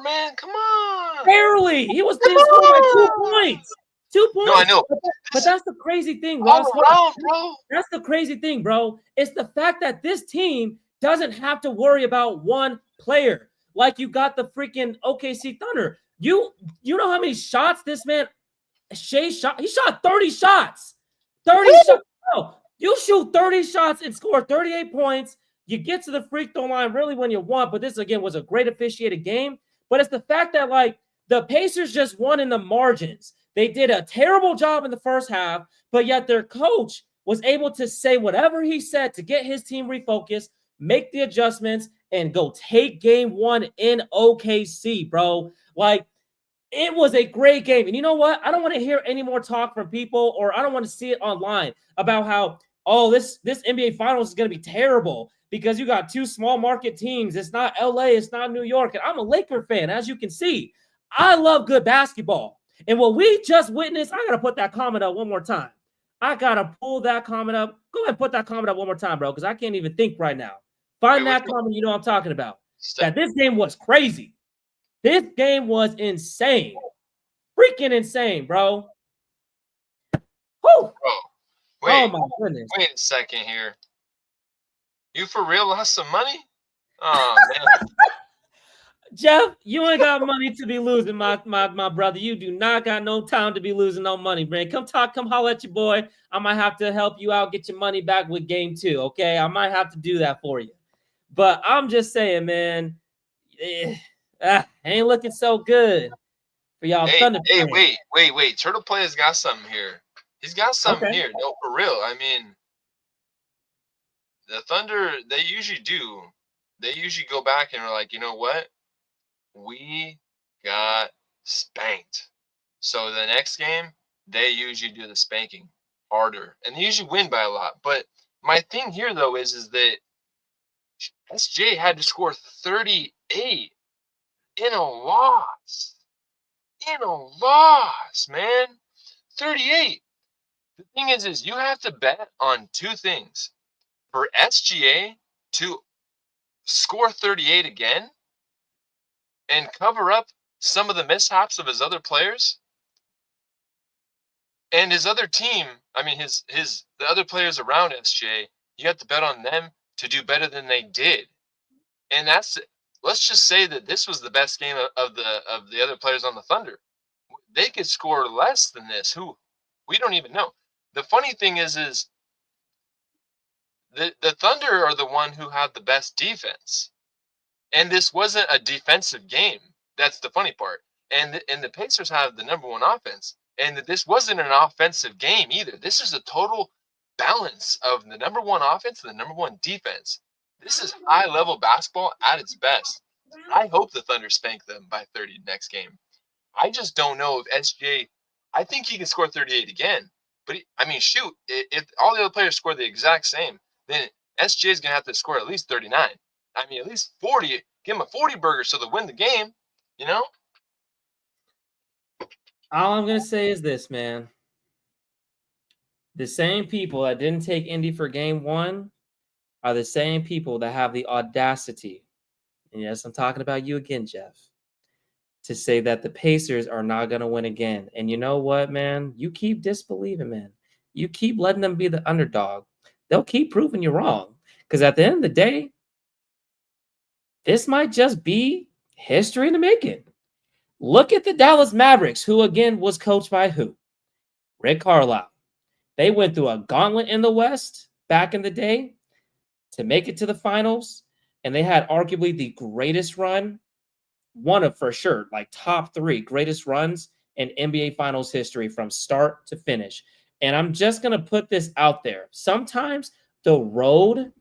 man, come on. Barely. He was didn't score by 2 points. 2 points. No, I know. But that's the crazy thing, Ross. All around, bro. That's the crazy thing, bro. It's the fact that this team doesn't have to worry about one player. Like you got the freaking OKC Thunder. You know how many shots this man Shai shot? He shot 30 shots. 30 shots. No, you shoot 30 shots and score 38 points. You get to the free throw line really when you want, but this again was a great officiated game. But it's the fact that like the Pacers just won in the margins. They did a terrible job in the first half, but yet their coach was able to say whatever he said to get his team refocused, make the adjustments, and go take game 1 in OKC, bro. Like, it was a great game. And you know what? I don't want to hear any more talk from people, or I don't want to see it online about how, oh, this NBA Finals is going to be terrible because you got 2 small market teams. It's not LA, it's not New York. And I'm a Laker fan, as you can see. I love good basketball. And what we just witnessed, I got to put that comment up one more time. I got to pull that comment up. Go ahead and put that comment up one more time, bro, because I can't even think right now. Find that comment you know what I'm talking about. That this game was crazy. This game was insane. Freaking insane, bro. Whew. Wait, oh, my goodness. Wait a second here. You for real lost some money? Oh, man. Jeff, you ain't got money to be losing, my brother. You do not got no time to be losing no money, man. Come holler at your boy. I might have to help you out, get your money back with game 2, okay? I might have to do that for you. But I'm just saying, man, ain't looking so good for y'all. Hey, wait. Turtle Play's got something here. He's got something here. No, for real. I mean, the Thunder, they usually do. They usually go back and are like, you know what? We got spanked. So the next game, they usually do the spanking. harder, and they usually win by a lot. But my thing here, though, is that SJ had to score 38 in a loss. In a loss, man. 38. The thing is you have to bet on two things. For SGA to score 38 again and cover up some of the mishaps of his other players and his other team, I mean the other players around SGA, you have to bet on them to do better than they did. And let's just say that this was the best game of the other players on the Thunder. They could score less than this. Who? We don't even know. The funny thing is the Thunder are the one who have the best defense. And this wasn't a defensive game. That's the funny part. And the Pacers have the number one offense. And this wasn't an offensive game either. This is a total balance of the number one offense and the number one defense. This is high-level basketball at its best. I hope the Thunder spank them by 30 next game. I just don't know if SGA – I think he can score 38 again. But, shoot, if all the other players score the exact same, then SGA is going to have to score at least 39. At least 40. Give him a 40 burger so they'll win the game, you know? All I'm going to say is this, man. The same people that didn't take Indy for game one are the same people that have the audacity, and yes, I'm talking about you again, Jeff, to say that the Pacers are not going to win again. And you know what, man? You keep disbelieving, man. You keep letting them be the underdog. They'll keep proving you wrong. Because at the end of the day, this might just be history in the making. Look at the Dallas Mavericks, who again was coached by who? Rick Carlisle. They went through a gauntlet in the West back in the day to make it to the finals, and they had arguably the greatest run, one of for sure, like top 3 greatest runs in NBA Finals history from start to finish. And I'm just going to put this out there. Sometimes the road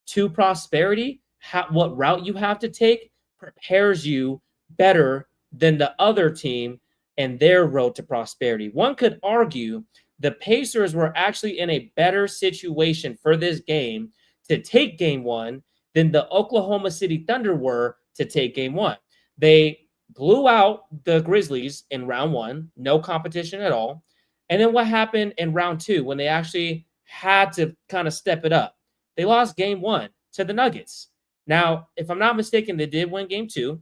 to prosperity, what route you have to take, prepares you better than the other team and their road to prosperity. One could argue the Pacers were actually in a better situation for this game to take game one than the Oklahoma City Thunder were to take game one. They blew out the Grizzlies in round one, no competition at all. And then what happened in round two when they actually had to kind of step it up? They lost game one to the Nuggets. Now, if I'm not mistaken, they did win game two.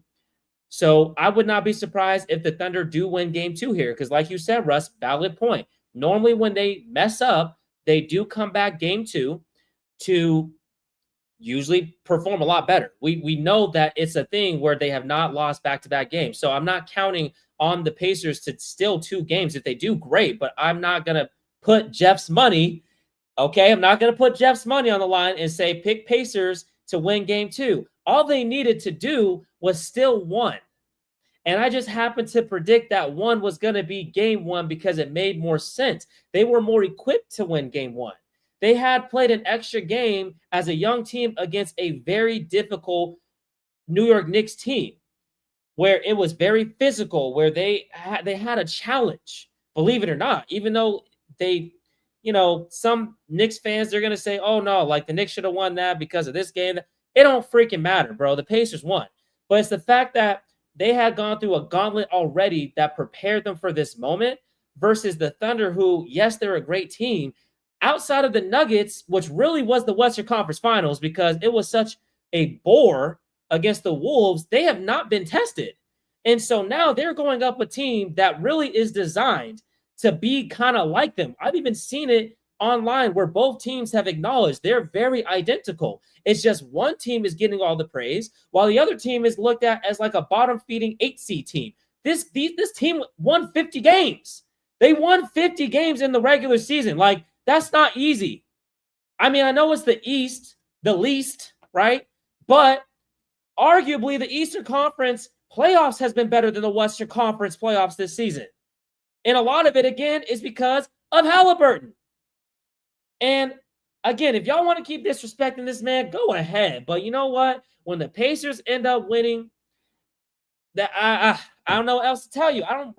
So I would not be surprised if the Thunder do win game two here, because like you said, Russ, valid point. Normally when they mess up, they do come back game two to usually perform a lot better. We know that it's a thing where they have not lost back-to-back games. So I'm not counting on the Pacers to steal 2 games. If they do, great, but I'm not going to put Jeff's money, okay? I'm not going to put Jeff's money on the line and say pick Pacers to win game 2. All they needed to do was still 1. And I just happened to predict that 1 was going to be game 1 because it made more sense. They were more equipped to win game 1. They had played an extra game as a young team against a very difficult New York Knicks team where it was very physical, where they had a challenge, believe it or not, even though they, some Knicks fans, they're going to say, oh no, like the Knicks should have won that because of this game. It don't freaking matter, bro. The Pacers won. But it's the fact that they had gone through a gauntlet already that prepared them for this moment versus the Thunder, who, yes, they're a great team. Outside of the Nuggets, which really was the Western Conference Finals because it was such a bore against the Wolves, they have not been tested. And so now they're going up a team that really is designed to be kind of like them. I've even seen it online where both teams have acknowledged they're very identical. It's just one team is getting all the praise while the other team is looked at as like a bottom-feeding 8-seed team. This team won 50 games. They won 50 games in the regular season. Like, that's not easy. I mean, I know it's the East, the least, right? But arguably the Eastern Conference playoffs has been better than the Western Conference playoffs this season. And a lot of it, again, is because of Haliburton. And again, if y'all want to keep disrespecting this man, go ahead. But you know what? When the Pacers end up winning, that I don't know what else to tell you. I don't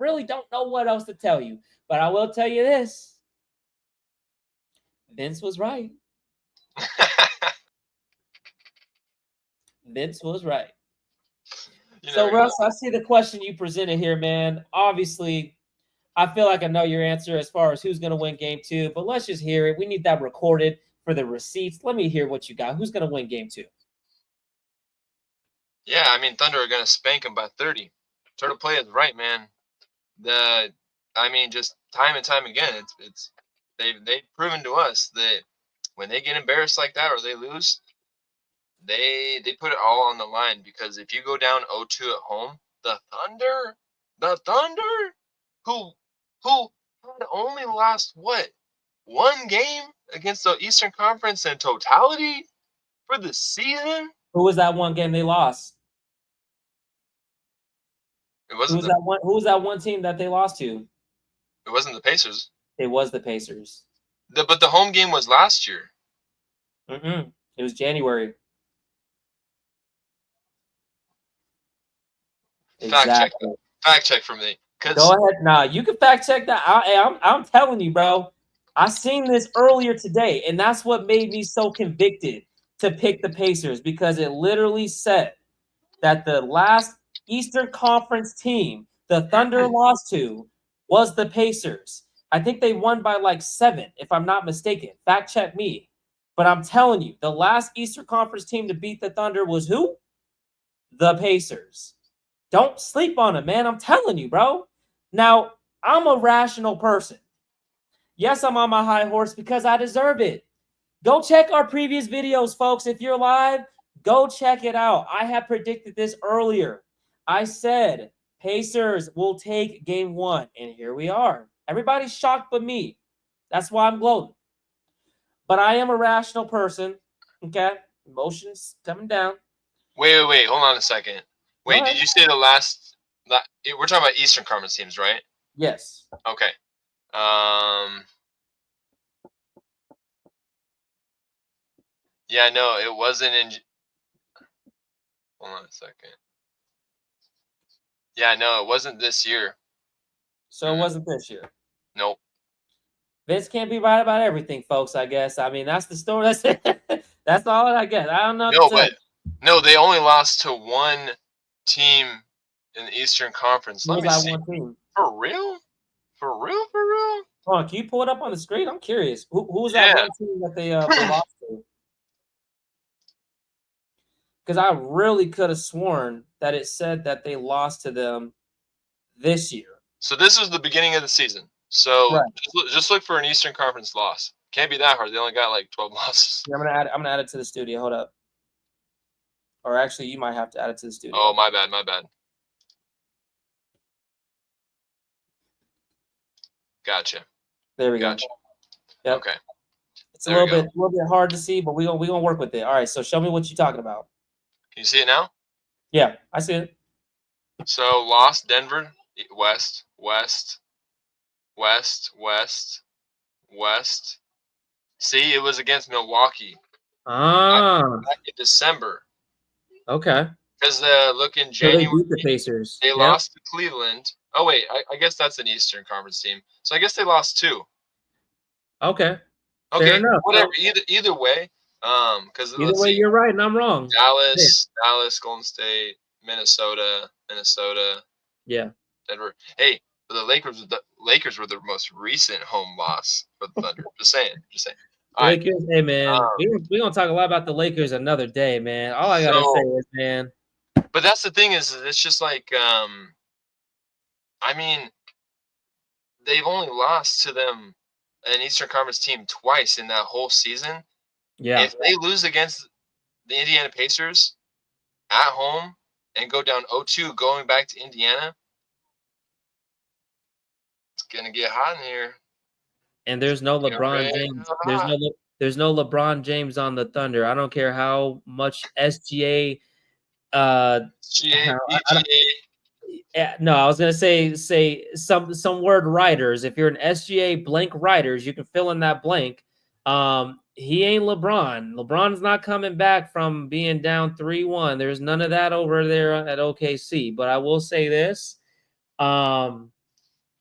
know what else to tell you. But I will tell you this. Vince was right. Vince was right. So, Russ, I see the question you presented here, man. Obviously, I feel like I know your answer as far as who's going to win game 2, but let's just hear it. We need that recorded for the receipts. Let me hear what you got. Who's going to win game 2? Yeah, I mean, Thunder are going to spank them by 30. Turtle play is right, man. Just time and time again, they've proven to us that when they get embarrassed like that or they lose, they put it all on the line, because if you go down 0-2 at home, the Thunder, who had only lost one game against the Eastern Conference in totality for the season. Who was that one game they lost? It wasn't who was that one team that they lost to? It wasn't the Pacers. It was the Pacers. But the home game was last year. It was January. Exactly. Fact check for me. Go ahead. Nah, you can fact check that. I'm telling you, bro. I seen this earlier today, and that's what made me so convicted to pick the Pacers, because it literally said that the last Eastern Conference team the Thunder lost to was the Pacers. I think they won by like 7, if I'm not mistaken. Fact check me. But I'm telling you, the last Eastern Conference team to beat the Thunder was who? The Pacers. Don't sleep on it, man. I'm telling you, bro. Now, I'm a rational person. Yes, I'm on my high horse because I deserve it. Go check our previous videos, folks. If you're live, go check it out. I have predicted this earlier. I said Pacers will take game 1, and here we are. Everybody's shocked but me. That's why I'm gloating. But I am a rational person, okay? Emotions coming down. Wait. Hold on a second. Wait, did you say the last? We're talking about Eastern Conference teams, right? Yes. Okay. Yeah, no, it wasn't in. Hold on a second. Yeah, no, it wasn't this year. So it wasn't this year. Nope. Vince can't be right about everything, folks, I guess. I mean, that's the story. That's all I guess. I don't know. No, they only lost to one team in the Eastern Conference. Let me see. One team? For real? Hold on, can you pull it up on the screen? I'm curious. Who was that one team that they lost to? Because I really could have sworn that it said that they lost to them this year. So this was the beginning of the season. So just look for an Eastern Conference loss. Can't be that hard. They only got like 12 losses. Yeah, I'm gonna add it to the studio. Hold up. Or actually, you might have to add it to the studio. Oh, my bad. Gotcha. There we go. Yep. Okay. It's a little bit hard to see, but we're gonna work with it. All right. So show me what you're talking about. Can you see it now? Yeah, I see it. So lost Denver, West. See, it was against Milwaukee. Back in December. Okay. Because look in January, so they beat the Pacers. They lost to Cleveland. Oh wait, I guess that's an Eastern Conference team. So I guess they lost 2. Okay. Okay. Fair enough. Whatever. Either way. Because either way, you're right and I'm wrong. Dallas, Golden State, Minnesota. Yeah. Denver. Hey, the Lakers were the most recent home loss for the Thunder. Just saying. Lakers, hey man, we're gonna talk a lot about the Lakers another day, man. All I gotta say is, man. But that's the thing is, it's just like, I mean, they've only lost to them, an Eastern Conference team, twice in that whole season. Yeah. If they lose against the Indiana Pacers at home and go down 0-2 going back to Indiana, it's gonna get hot in here. And there's no LeBron James. There's no LeBron James on the Thunder. I don't care how much SGA. No, I was gonna say some word writers. If you're an SGA blank writers, you can fill in that blank. He ain't LeBron. LeBron's not coming back from being down 3-1. There's none of that over there at OKC. But I will say this: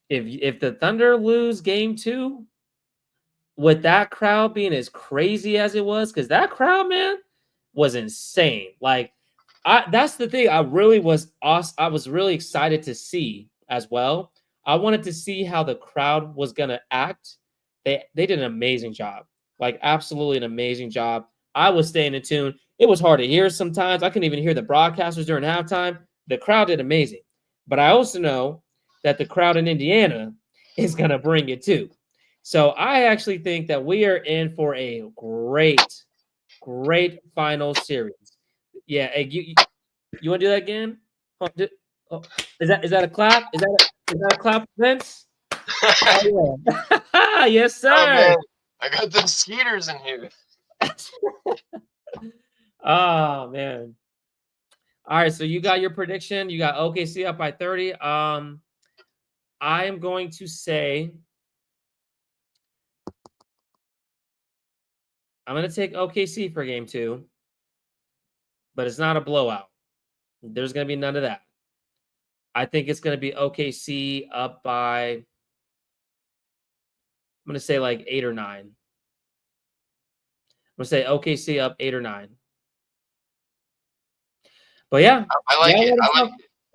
if the Thunder lose game 2, with that crowd being as crazy as it was, because that crowd, man, was insane. Like, that's the thing. I was really excited to see as well. I wanted to see how the crowd was gonna act. They did an amazing job. Like, absolutely an amazing job. I was staying in tune. It was hard to hear sometimes. I couldn't even hear the broadcasters during halftime. The crowd did amazing. But I also know that the crowd in Indiana is gonna bring it too. So I actually think that we are in for a great, great final series. Yeah, hey, you want to do that again? Oh, is that a clap? Is that a clap, Vince? Oh, yeah. Yes, Oh sir. man, I got them skeeters in here. Oh man. All right, so you got your prediction. You got OKC up by 30. I am going to say I'm going to take OKC for game 2, but it's not a blowout. There's going to be none of that. I think it's going to be OKC up by, I'm going to say like 8 or 9. I'm going to say OKC up 8 or 9. But yeah, I like it.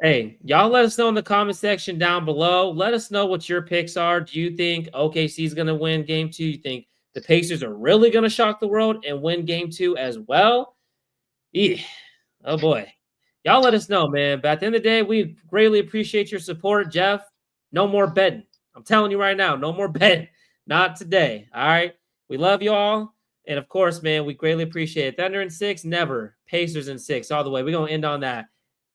Hey, y'all let us know in the comment section down below. Let us know what your picks are. Do you think OKC is going to win game 2? You think the Pacers are really going to shock the world and win game 2 as well? Oh boy. Y'all let us know, man. But at the end of the day, we greatly appreciate your support, Jeff. No more betting. I'm telling you right now, no more betting. Not today. All right. We love you all. And of course, man, we greatly appreciate it. Thunder in 6, never. Pacers in 6, all the way. We're going to end on that.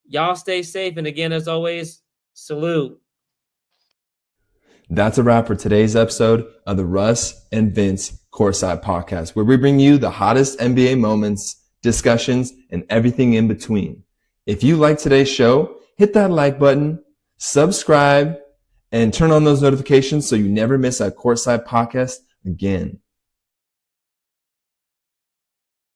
Y'all stay safe. And again, as always, salute. That's a wrap for today's episode of the Russ and Vince Courtside Podcast, where we bring you the hottest NBA moments, discussions, and everything in between. If you like today's show, hit that like button, subscribe, and turn on those notifications so you never miss a Courtside Podcast again.